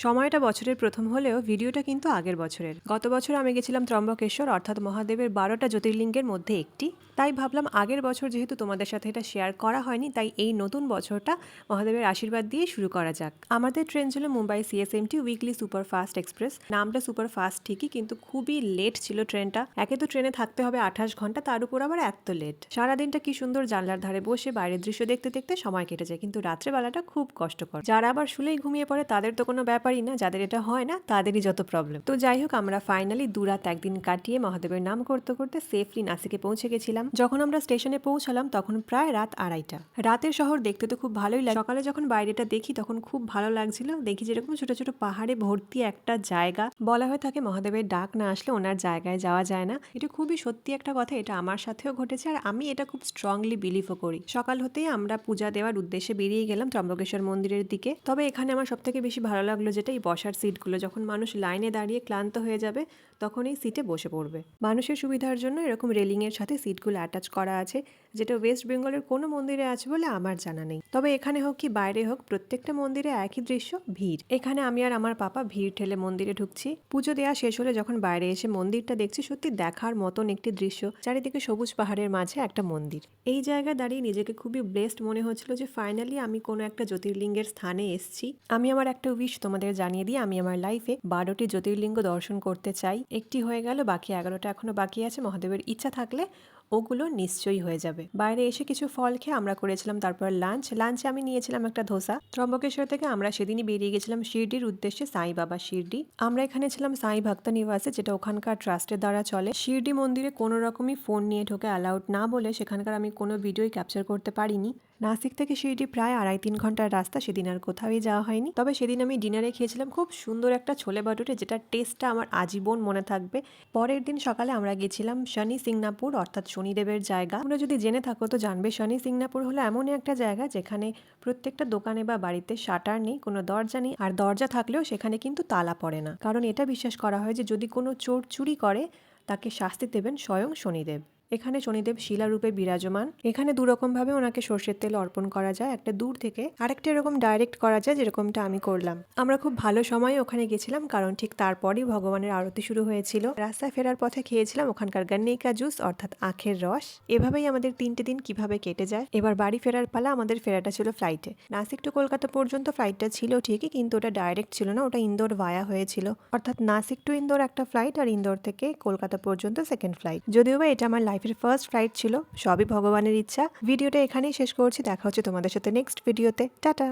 সময়টা বছরের প্রথম হলেও ভিডিওটা কিন্তু আগের বছরের। গত বছর আমি গেছিলাম ত্রম্বকেশ্বর, অর্থাৎ মহাদেবের 12টা জ্যোতির্লিঙ্গের মধ্যে একটি। তাই ভাবলাম আগের বছর যেহেতু তোমাদের সাথে এটা শেয়ার করা হয়নি, তাই এই নতুন বছরটা মহাদেবের আশীর্বাদ দিয়ে শুরু করা যাক। আমাদের ট্রেন ছিল Mumbai CSMT weekly super fast express. নামটা সুপার ফাস্ট ঠিকই, কিন্তু খুবই লেট ছিল ট্রেনটা। একে তো ট্রেনে থাকতে হবে 28 ঘন্টা, তার উপর আবার এত লেট। সারাদিনটা কি সুন্দর জানলার ধারে বসে বাইরের দৃশ্য দেখতে দেখতে সময় কেটে যায়, কিন্তু রাত্রেবেলাটা খুব কষ্টকর। যারা আবার শুলেই ঘুমিয়ে পড়ে তাদের তো কোনো ব্যাপারই না, যাদের এটা হয় না তাদেরই যত প্রবলেম। তো যাই হোক, আমরা ফাইনালি 2 রাত একদিন কাটিয়ে মহাদেবের নাম করতে করতে সেফলি নাসিকে পৌঁছে গেছিলাম। যখন আমরা স্টেশনে পৌঁছালাম তখন প্রায় রাত 2:30। রাতের শহর দেখতে তো খুব ভালোই লাগে। সকালে যখন বাইরেটা দেখি তখন খুব ভালো লাগছিল। দেখি যেরকম ছোট ছোট পাহাড়ে ভর্তি একটা জায়গা। বলা হয়ে থাকে মহাদেবের ডাক না আসলে ওনার জায়গায় যাওয়া যায় না। এটা খুবই সত্যি একটা কথা, এটা আমার সাথেও ঘটেছে আর আমি এটা খুব স্ট্রংলি বিলিভও করি। সকাল হতেই আমরা পূজা দেওয়ার উদ্দেশ্যে বেরিয়ে গেলাম ত্রম্বকেশ্বর মন্দিরের দিকে। তবে এখানে আমার সব থেকে বেশি ভালো লাগলো যেটা এই বসার সিটগুলো। যখন মানুষ লাইনে দাঁড়িয়ে ক্লান্ত হয়ে যাবে তখন এই সিটে বসে পড়বে। মানুষের সুবিধার জন্য এরকম রেলিংয়ের সাথে সিটগুলো অ্যাটাচ করা আছে, যেটা ওয়েস্ট বেঙ্গলের কোনো মন্দিরে আছে বলে আমার জানা নেই। তবে এখানে হোক কি বাইরে হোক, প্রত্যেকটা মন্দিরে একই দৃশ্য, ভিড়। এখানে আমি আর আমার পাপা ভিড় ঠেলে মন্দিরে ঢুকছি। পুজো দেওয়া শেষ হলে যখন বাইরে এসে মন্দিরটা দেখছি, সত্যি দেখার মতন একটি দৃশ্য। চারিদিকে সবুজ পাহাড়ের মাঝে একটা মন্দির। এই জায়গায় দাঁড়িয়ে নিজেকে খুবই ব্লেসড মনে হচ্ছিল যে ফাইনালি আমি কোনো একটা জ্যোতির্লিঙ্গের স্থানে এসেছি। আমি আমার একটা উইশ তোমাদের জানিয়ে দিই, আমি আমার লাইফে 12টি জ্যোতির্লিঙ্গ দর্শন করতে চাই। একটি হয়ে গেল, বাকি 11টা এখনো বাকি আছে। মহাদেবের ইচ্ছা থাকলে ওগুলো নিশ্চয়ই হয়ে যাবে। বাইরে এসে কিছু ফল খেয়ে আমরা করেছিলাম তারপর লাঞ্চে আমি নিয়েছিলাম একটা ধোসা। ত্রম্বকেশ্বর থেকে আমরা সেদিনই বেরিয়ে গেছিলাম শিরডির উদ্দেশ্যে, সাই বাবা শিরডি। আমরা এখানে ছিলাম সাই ভক্ত নিবাসে, যেটা ওখানকার ট্রাস্টের দ্বারা চলে। শিরডি মন্দিরে কোনো রকমই ফোন নিয়ে ঢোকে অ্যালাউড না বলে সেখানকার আমি কোনো ভিডিওই ক্যাপচার করতে পারিনি। নাসিক থেকে শিরডি প্রায় 2.5-3 ঘন্টার রাস্তা। সেদিন আর কোথাওই যাওয়া হয়নি। তবে সেদিন আমি ডিনারে খেয়েছিলাম খুব সুন্দর একটা ছোলে বাটুরে, যেটা টেস্টটা আমার আজীবন মনে থাকবে। পরের দিন সকালে আমরা গেছিলাম শনি সিংনাপুর, অর্থাৎ শনিদেবের জায়গা। তোমরা যদি জেনে থাকো তো জানবে, শনি সিংনাপুর হলো এমনই একটা জায়গা যেখানে প্রত্যেকটা দোকানে বা বাড়িতে শাটার নেই, কোনো দরজা নেই, আর দরজা থাকলেও সেখানে কিন্তু তালা পড়ে না। কারণ এটা বিশ্বাস করা হয় যে যদি কোনো চোর চুরি করে তাকে শাস্তি দেবেন স্বয়ং শনিদেব। এখানে শনিদেব শিলারূপে বিরাজমান। এখানে 2 রকম ভাবে ওনাকে সর্ষের তেল অর্পণ করা যায়, একটা দূর থেকে, আরেকটা এরকম ডাইরেক্ট করা যায়, যেরকমটা আমি করলাম। আমরা খুব ভালো সময়ে ওখানে গেছিলাম, কারণ ঠিক তারপরই ভগবানের আরতি শুরু হয়েছিল। রাস্তায় ফেরার পথে খেয়েছিলাম ওখানকার গান্নেকা জুস, অর্থাৎ আখের রস। এভাবেই আমাদের 3টে দিন কিভাবে কেটে যায়। এবার বাড়ি ফেরার পালা। আমাদের ফেরাটা ছিল ফ্লাইটে। নাসিক টু কলকাতা পর্যন্ত ফ্লাইটটা ছিল ঠিকই, কিন্তু ওটা ডাইরেক্ট ছিল না, ওটা ইন্দোর ভায়া হয়েছিল। অর্থাৎ নাসিক টু ইন্দোর একটা ফ্লাইট, আর ইন্দোর থেকে কলকাতা পর্যন্ত সেকেন্ড ফ্লাইট। যদিও বা এটা আমার লাইফের ফার্স্ট ফ্লাইট ছিল। সবই ভগবানের ইচ্ছা। ভিডিওটা এখানেই শেষ করছি। দেখা হচ্ছে তোমাদের সাথে নেক্সট ভিডিওতে। টাটা।